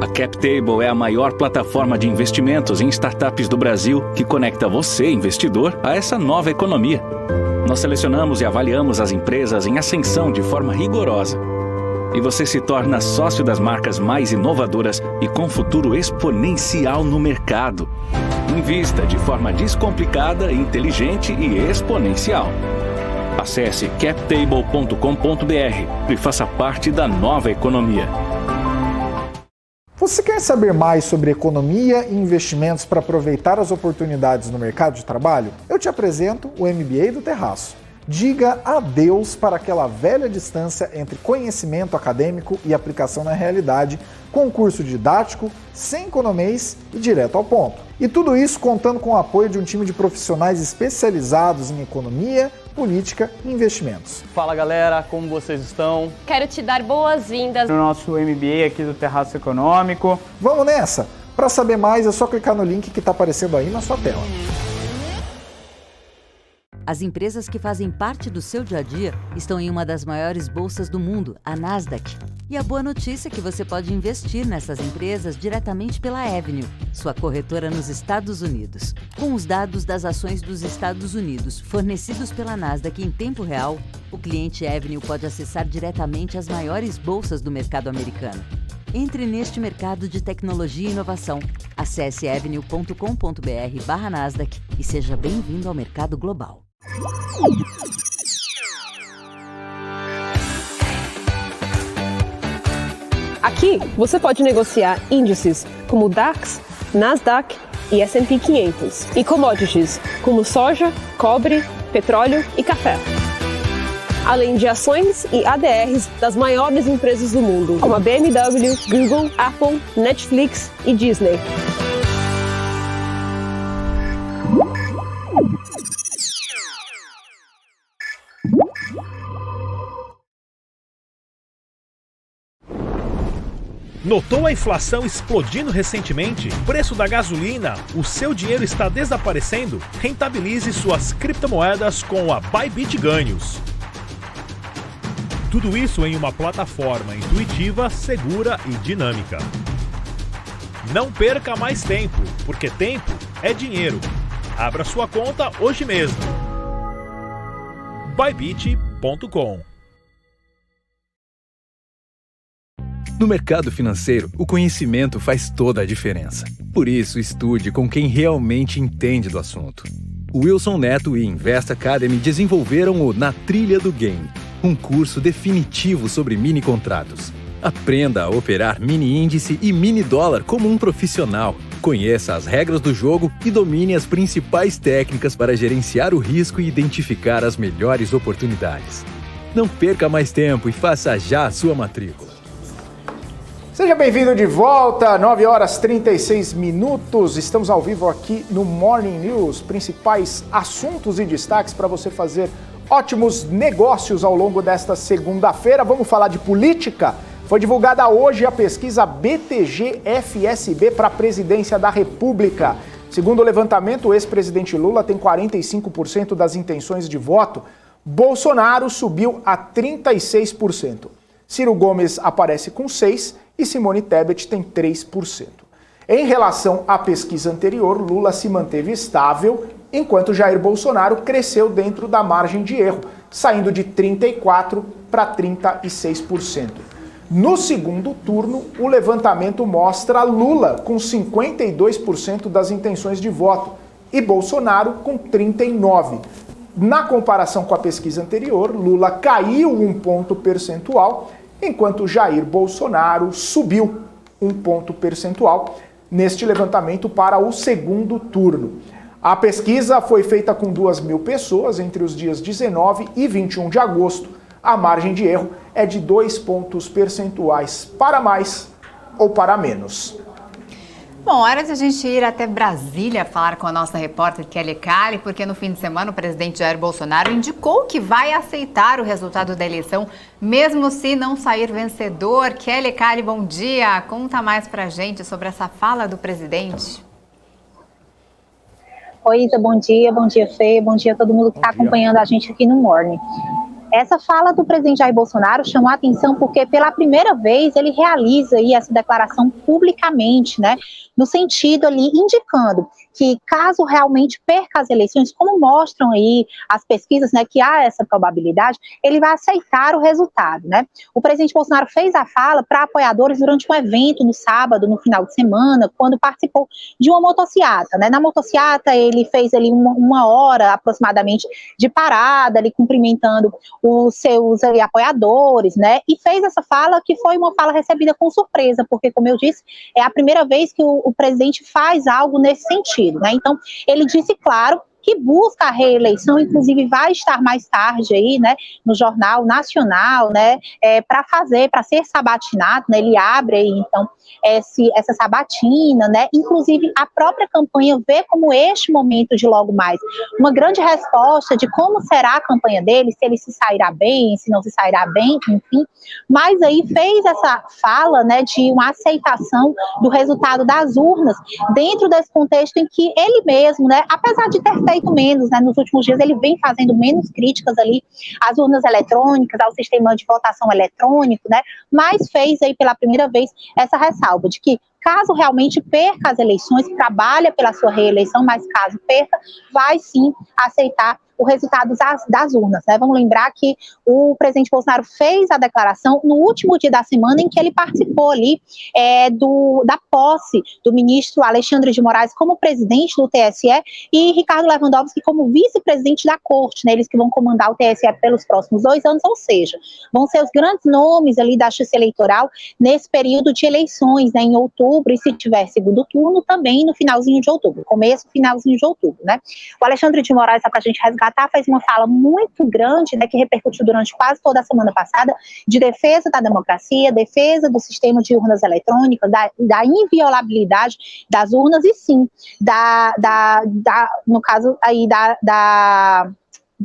A CapTable é a maior plataforma de investimentos em startups do Brasil que conecta você, investidor, a essa nova economia. Nós selecionamos e avaliamos as empresas em ascensão de forma rigorosa. E você se torna sócio das marcas mais inovadoras e com futuro exponencial no mercado. Invista de forma descomplicada, inteligente e exponencial. Acesse captable.com.br e faça parte da nova economia. Você quer saber mais sobre economia e investimentos para aproveitar as oportunidades no mercado de trabalho? Eu te apresento o MBA do Terraço. Diga adeus para aquela velha distância entre conhecimento acadêmico e aplicação na realidade, com um curso didático, sem economês e direto ao ponto. E tudo isso contando com o apoio de um time de profissionais especializados em economia, política e investimentos. Fala galera, como vocês estão? Quero te dar boas-vindas no nosso MBA aqui do Terraço Econômico. Vamos nessa? Para saber mais é só clicar no link que está aparecendo aí na sua tela. As empresas que fazem parte do seu dia a dia estão em uma das maiores bolsas do mundo, a Nasdaq. E a boa notícia é que você pode investir nessas empresas diretamente pela Avenue, sua corretora nos Estados Unidos. Com os dados das ações dos Estados Unidos fornecidos pela Nasdaq em tempo real, o cliente Avenue pode acessar diretamente as maiores bolsas do mercado americano. Entre neste mercado de tecnologia e inovação. Acesse avenue.com.br/Nasdaq e seja bem-vindo ao mercado global. Aqui você pode negociar índices como DAX, Nasdaq e S&P 500 e commodities como soja, cobre, petróleo e café. Além de ações e ADRs das maiores empresas do mundo, como a BMW, Google, Apple, Netflix e Disney. Notou a inflação explodindo recentemente? Preço da gasolina? O seu dinheiro está desaparecendo? Rentabilize suas criptomoedas com a Bybit Ganhos. Tudo isso em uma plataforma intuitiva, segura e dinâmica. Não perca mais tempo, porque tempo é dinheiro. Abra sua conta hoje mesmo. Bybit.com. No mercado financeiro, o conhecimento faz toda a diferença. Por isso, estude com quem realmente entende do assunto. O Wilson Neto e Invest Academy desenvolveram o Na Trilha do Game, um curso definitivo sobre mini contratos. Aprenda a operar mini índice e mini dólar como um profissional. Conheça as regras do jogo e domine as principais técnicas para gerenciar o risco e identificar as melhores oportunidades. Não perca mais tempo e faça já a sua matrícula. Seja bem-vindo de volta, 9h36. Estamos ao vivo aqui no Morning News. Principais assuntos e destaques para você fazer ótimos negócios ao longo desta segunda-feira. Vamos falar de política? Foi divulgada hoje a pesquisa BTG-FSB para a presidência da República. Segundo o levantamento, o ex-presidente Lula tem 45% das intenções de voto. Bolsonaro subiu a 36%. Ciro Gomes aparece com 6% e Simone Tebet tem 3%. Em relação à pesquisa anterior, Lula se manteve estável, enquanto Jair Bolsonaro cresceu dentro da margem de erro, saindo de 34% para 36%. No segundo turno, o levantamento mostra Lula com 52% das intenções de voto e Bolsonaro com 39%. Na comparação com a pesquisa anterior, Lula caiu 1 ponto percentual, enquanto Jair Bolsonaro subiu 1 ponto percentual neste levantamento para o segundo turno. A pesquisa foi feita com 2.000 pessoas entre os dias 19 e 21 de agosto. A margem de erro é de 2 pontos percentuais para mais ou para menos. Bom, hora de a gente ir até Brasília falar com a nossa repórter Kelly Cali, porque no fim de semana o presidente Jair Bolsonaro indicou que vai aceitar o resultado da eleição, mesmo se não sair vencedor. Kelly Cali, bom dia. Conta mais pra gente sobre essa fala do presidente. Oi, Isa, bom dia, Fê, bom dia a todo mundo que está acompanhando a gente aqui no Morning. Essa fala do presidente Jair Bolsonaro chamou a atenção porque pela primeira vez ele realiza aí essa declaração publicamente, né, no sentido ali indicando que caso realmente perca as eleições, como mostram aí as pesquisas, né, que há essa probabilidade, ele vai aceitar o resultado, né. O presidente Bolsonaro fez a fala para apoiadores durante um evento no sábado, no final de semana, quando participou de uma motociata, né. Na motociata ele fez ali uma hora aproximadamente de parada, ali cumprimentando os seus ali, apoiadores, né, e fez essa fala que foi uma fala recebida com surpresa, porque, como eu disse, é a primeira vez que o presidente faz algo nesse sentido, né, então ele disse, claro, que busca a reeleição, inclusive vai estar mais tarde aí, né, no Jornal Nacional, né, para ser sabatinado, né, ele abre aí, então, essa sabatina, né, inclusive a própria campanha vê como este momento de logo mais uma grande resposta de como será a campanha dele, se ele se sairá bem, se não se sairá bem, enfim, mas aí fez essa fala, né, de uma aceitação do resultado das urnas, dentro desse contexto em que ele mesmo, né, apesar de ter feito feito menos, né? Nos últimos dias ele vem fazendo menos críticas ali às urnas eletrônicas, ao sistema de votação eletrônico, né? Mas fez aí pela primeira vez essa ressalva de que caso realmente perca as eleições, trabalha pela sua reeleição, mas caso perca, vai sim aceitar o resultado das urnas, né? Vamos lembrar que o presidente Bolsonaro fez a declaração no último dia da semana em que ele participou ali da posse do ministro Alexandre de Moraes como presidente do TSE e Ricardo Lewandowski como vice-presidente da corte, né? Eles que vão comandar o TSE pelos próximos 2 anos, ou seja, vão ser os grandes nomes ali da justiça eleitoral nesse período de eleições, né? Em outubro, e se tiver segundo turno, também no finalzinho de outubro, finalzinho de outubro, né? O Alexandre de Moraes, só para a gente resgatar, fez uma fala muito grande, né, que repercutiu durante quase toda a semana passada, de defesa da democracia, defesa do sistema de urnas eletrônicas, da inviolabilidade das urnas e sim, no caso aí da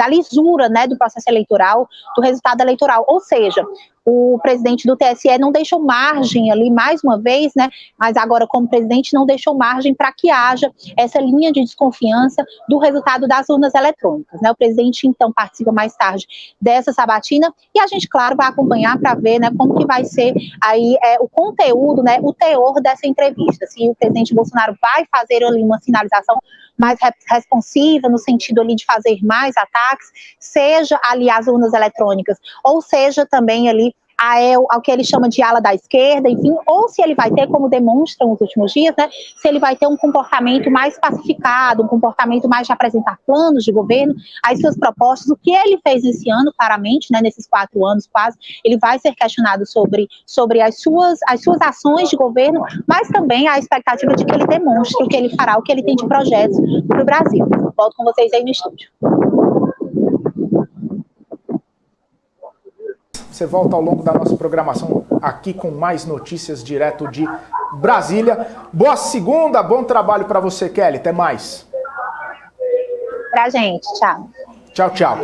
lisura, né, do processo eleitoral, do resultado eleitoral, ou seja, o presidente do TSE não deixou margem ali, mais uma vez, né, mas agora como presidente não deixou margem para que haja essa linha de desconfiança do resultado das urnas eletrônicas, né. O presidente, então, participa mais tarde dessa sabatina e a gente, claro, vai acompanhar para ver, né, como que vai ser aí o conteúdo, né, o teor dessa entrevista, se o presidente Bolsonaro vai fazer ali uma sinalização mais responsiva, no sentido ali de fazer mais ataques, seja ali as urnas eletrônicas, ou seja também ali ao que ele chama de ala da esquerda, enfim, ou se ele vai ter, como demonstram os últimos dias, né, se ele vai ter um comportamento mais pacificado, um comportamento mais de apresentar planos de governo, as suas propostas, o que ele fez esse ano, claramente, né, nesses 4 anos quase, ele vai ser questionado sobre as suas ações de governo, mas também a expectativa de que ele demonstre o que ele fará, o que ele tem de projetos para o Brasil. Volto com vocês aí no estúdio. Você volta ao longo da nossa programação aqui com mais notícias direto de Brasília. Boa segunda, bom trabalho para você, Kelly. Até mais. Pra gente, tchau. Tchau, tchau.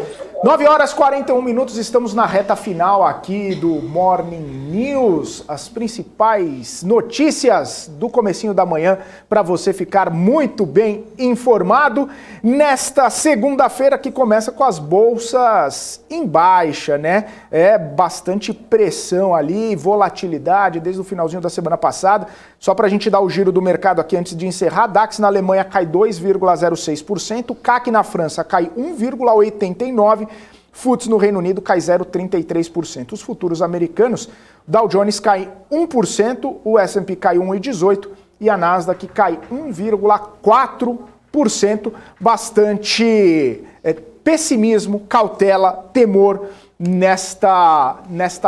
9h41, estamos na reta final aqui do Morning News. As principais notícias do comecinho da manhã para você ficar muito bem informado nesta segunda-feira que começa com as bolsas em baixa, né? Bastante pressão ali, volatilidade desde o finalzinho da semana passada. Só para a gente dar o giro do mercado aqui antes de encerrar, DAX na Alemanha cai 2,06%, CAC na França cai 1,89%, FTSE no Reino Unido cai 0,33%. Os futuros americanos, Dow Jones cai 1%, o S&P cai 1,18% e a Nasdaq cai 1,4%. Bastante pessimismo, cautela, temor nesta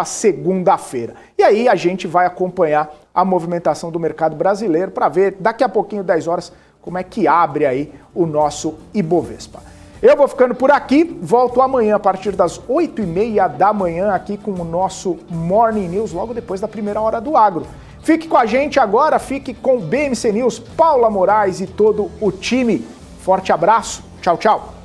segunda-feira. E aí a gente vai acompanhar a movimentação do mercado brasileiro para ver daqui a pouquinho, 10 horas, como é que abre aí o nosso Ibovespa. Eu vou ficando por aqui, volto amanhã a partir das 8h30 da manhã aqui com o nosso Morning News, logo depois da primeira hora do agro. Fique com a gente agora, fique com o BMC News, Paula Moraes e todo o time. Forte abraço, tchau, tchau.